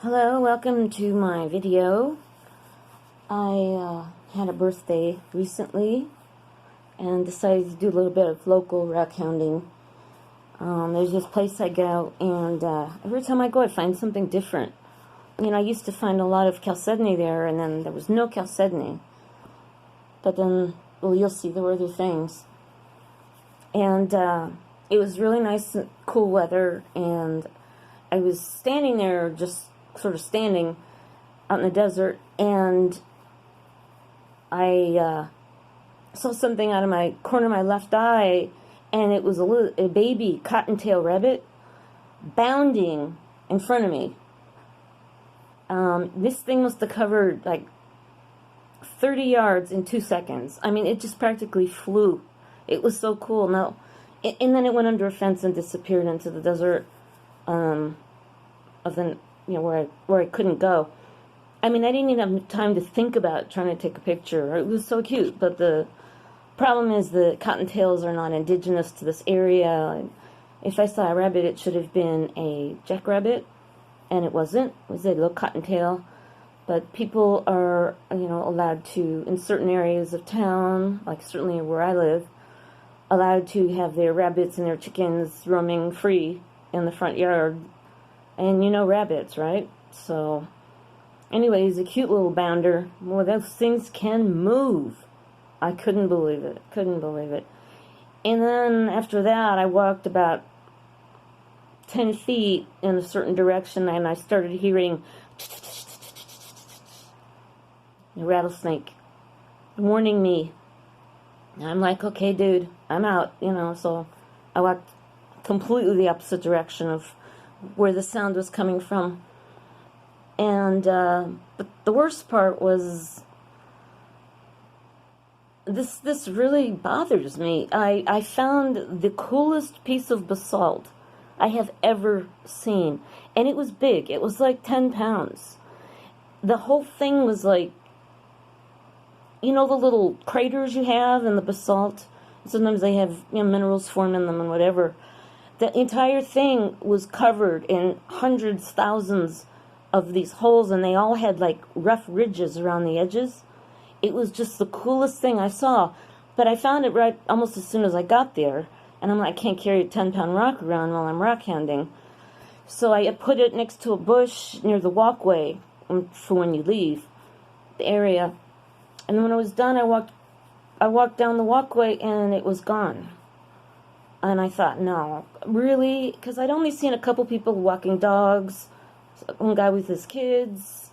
Hello, welcome to my video. I had a birthday recently and decided to do a little bit of local rockhounding. There's this place I go, and every time I go I find something different. You know, I used to find a lot of chalcedony there, and then there was no chalcedony. But then, well, you'll see there were other things. And it was really nice and cool weather, and I was standing there, just sort of standing out in the desert, and I saw something out of my corner of my left eye, and it was a baby cottontail rabbit bounding in front of me. This thing must have covered like 30 yards in 2 seconds. I mean, it just practically flew. It was so cool. Now, and then it went under a fence and disappeared into the desert. Where I couldn't go. I mean, I didn't even have time to think about trying to take a picture. It was so cute, but the problem is the cottontails are not indigenous to this area. If I saw a rabbit, it should have been a jackrabbit, and it wasn't. It was a little cottontail. But people are, allowed to, in certain areas of town, like certainly where I live, allowed to have their rabbits and their chickens roaming free in the front yard. And you know rabbits, right? So, anyways, a cute little bounder. Well, those things can move. I couldn't believe it. Couldn't believe it. And then after that, I walked about 10 feet in a certain direction, and I started hearing a rattlesnake warning me. And I'm like, okay, dude, I'm out, So I walked completely the opposite direction of where the sound was coming from. And but the worst part was this really bothers me. I found the coolest piece of basalt I have ever seen, and it was big. It was like 10 pounds. The whole thing was like, the little craters you have in the basalt. Sometimes they have minerals form in them and whatever. The entire thing was covered in hundreds, thousands of these holes, and they all had like rough ridges around the edges. It was just the coolest thing I saw. But I found it right almost as soon as I got there, and I'm like, I can't carry a 10-pound rock around while I'm rockhounding. So I put it next to a bush near the walkway for when you leave the area. And when I was done, I walked down the walkway, and it was gone. And I thought, no, really? Because I'd only seen a couple people walking dogs, one guy with his kids.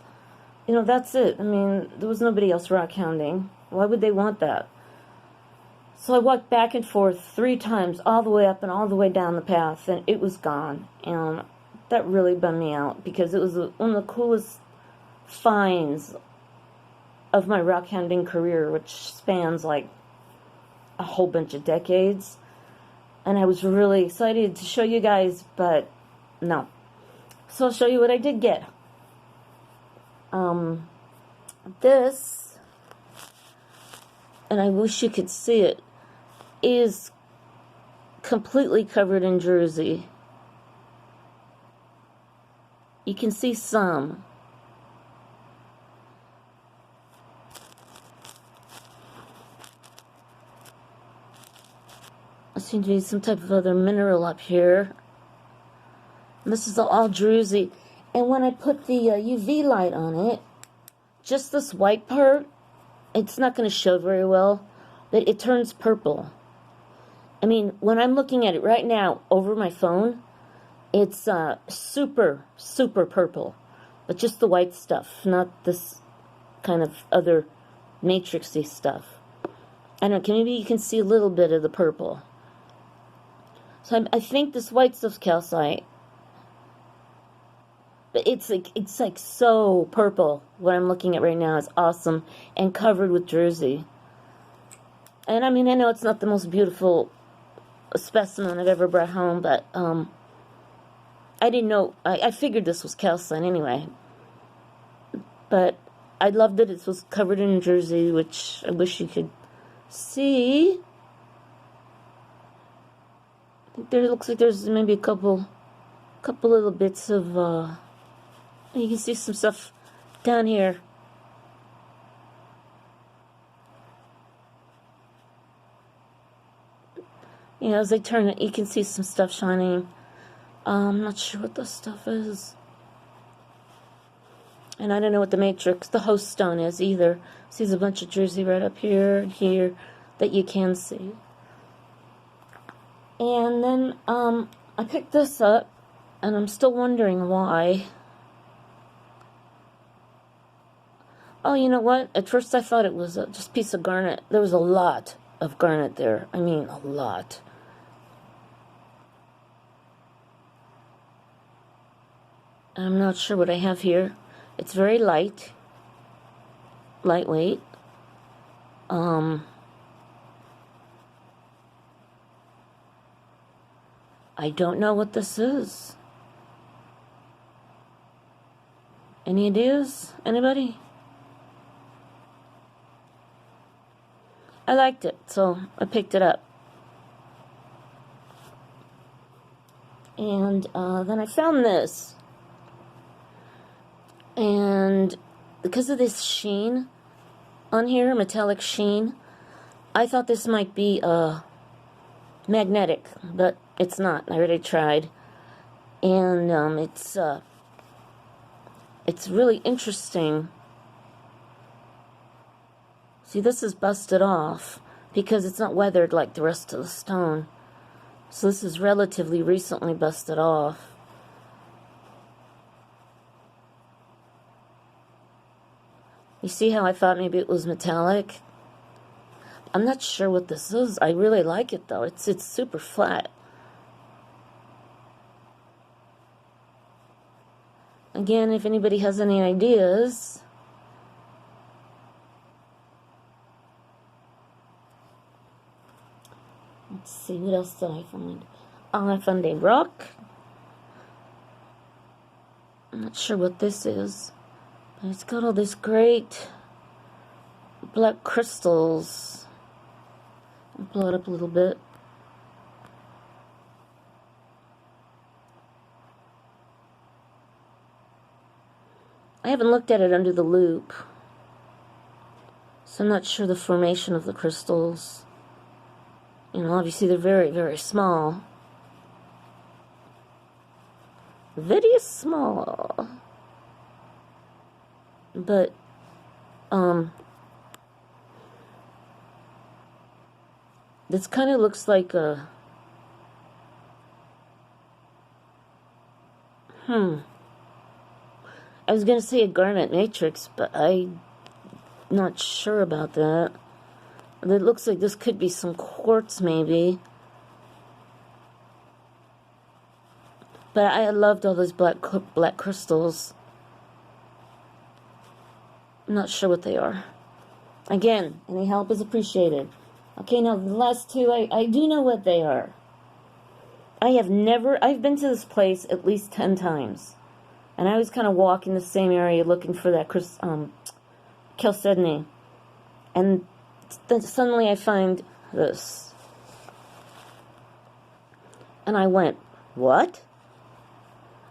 That's it. I mean, there was nobody else rockhounding. Why would they want that? So I walked back and forth 3 times, all the way up and all the way down the path, and it was gone. And that really bummed me out, because it was one of the coolest finds of my rockhounding career, which spans like a whole bunch of decades. And I was really excited to show you guys, but no. So I'll show you what I did get. This, and I wish you could see it, is completely covered in Druzy. You can see some. There seems to be some type of other mineral up here. And this is all Druzy. And when I put the UV light on it, just this white part, it's not going to show very well, but it turns purple. I mean, when I'm looking at it right now over my phone, it's super, super purple. But just the white stuff, not this kind of other matrixy stuff. I don't know, maybe you can see a little bit of the purple. So I think this white stuff's calcite. But it's like so purple. What I'm looking at right now is awesome and covered with Druzy. And I mean, I know it's not the most beautiful specimen I've ever brought home, but I didn't know. I figured this was calcite anyway. But I loved that it was covered in Druzy, which I wish you could see. I think there looks like there's maybe a couple little bits of You can see some stuff down here. You know, as they turn it, you can see some stuff shining. I'm not sure what this stuff is. And I don't know what the matrix, the host stone is either. See, there's a bunch of Druzy right up here and here that you can see. And then I picked this up, and I'm still wondering why. Oh, you know what? At first I thought it was just a piece of garnet. There was a lot of garnet there. I mean, a lot. I'm not sure what I have here. It's very lightweight. I don't know what this is. Any ideas? Anybody? I liked it, so I picked it up. And then I found this. And because of this sheen on here, metallic sheen, I thought this might be magnetic, but it's not. I already tried. And it's really interesting. See, this is busted off because it's not weathered like the rest of the stone. So this is relatively recently busted off. You see how I thought maybe it was metallic? I'm not sure what this is. I really like it though. It's super flat. Again, if anybody has any ideas, let's see, what else did I find? Oh, I found a rock. I'm not sure what this is. But it's got all these great black crystals. I'll blow it up a little bit. I haven't looked at it under the loupe, so I'm not sure the formation of the crystals. You know, obviously they're very, very small. Very small. But, this kind of looks like a, I was going to say a garnet matrix, but I'm not sure about that. It looks like this could be some quartz, maybe. But I loved all those black crystals. I'm not sure what they are. Again, any help is appreciated. Okay, now the last two, I do know what they are. I've been to this place at least 10 times. And I always kind of walk in the same area looking for that chalcedony. And then suddenly I find this. And I went, what?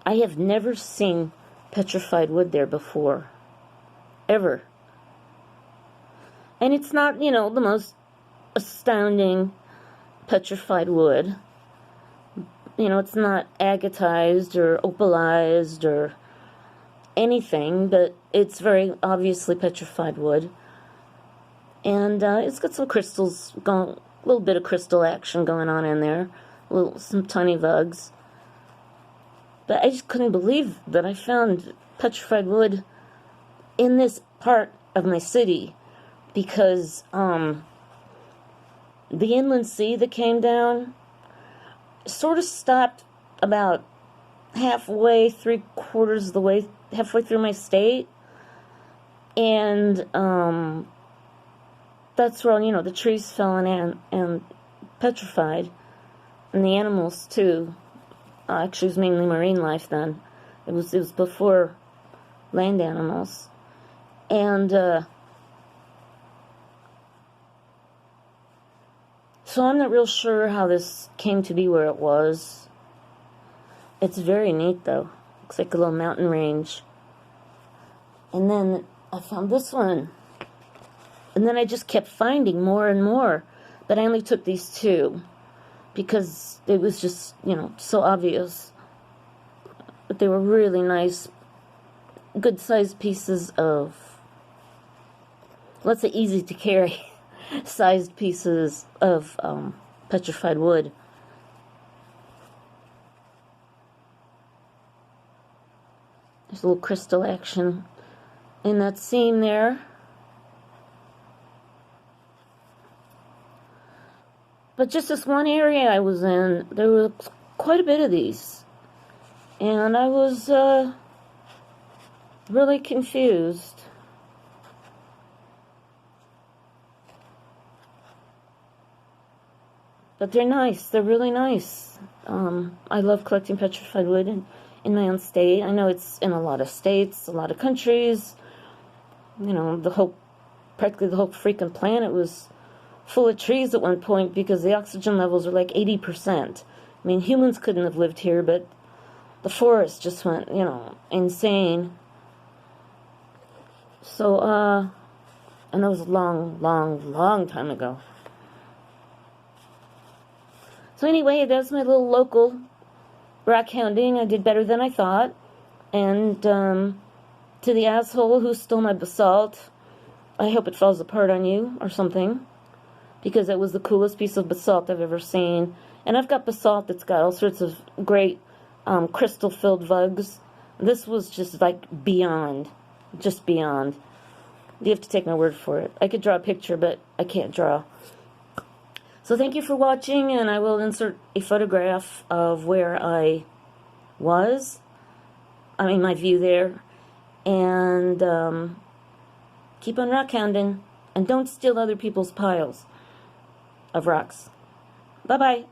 I have never seen petrified wood there before. Ever. And it's not, you know, the most astounding petrified wood. You know, it's not agatized or opalized or anything, but it's very obviously petrified wood. And it's got some crystals going, a little bit of crystal action going on in there, some tiny bugs. But I just couldn't believe that I found petrified wood in this part of my city, because the inland sea that came down sort of stopped about halfway, 3/4 of the way, halfway through my state, and that's where, you know, the trees fell in and petrified, and the animals too. Actually, it was mainly marine life then. It was before land animals, and so I'm not real sure how this came to be where it was. It's very neat, though. Looks like a little mountain range. And then I found this one. And then I just kept finding more and more. But I only took these two because it was just, you know, so obvious. But they were really nice, good-sized pieces of, let's say easy to carry, sized pieces of petrified wood. There's a little crystal action in that seam there. But just this one area I was in, there was quite a bit of these. And I was really confused. But they're nice. They're really nice. I love collecting petrified wood in my own state. I know it's in a lot of states, a lot of countries. You know, practically the whole freaking planet was full of trees at one point because the oxygen levels are like 80%. I mean, humans couldn't have lived here, but the forest just went, you know, insane. So, and that was a long, long, long time ago. So anyway, that's my little local rockhounding. I did better than I thought. And to the asshole who stole my basalt, I hope it falls apart on you or something, because it was the coolest piece of basalt I've ever seen. And I've got basalt that's got all sorts of great crystal-filled vugs. This was just like beyond, just beyond. You have to take my word for it. I could draw a picture, but I can't draw. So thank you for watching, and I will insert a photograph of where I was. I mean, my view there. And keep on rockhounding, and don't steal other people's piles of rocks. Bye-bye.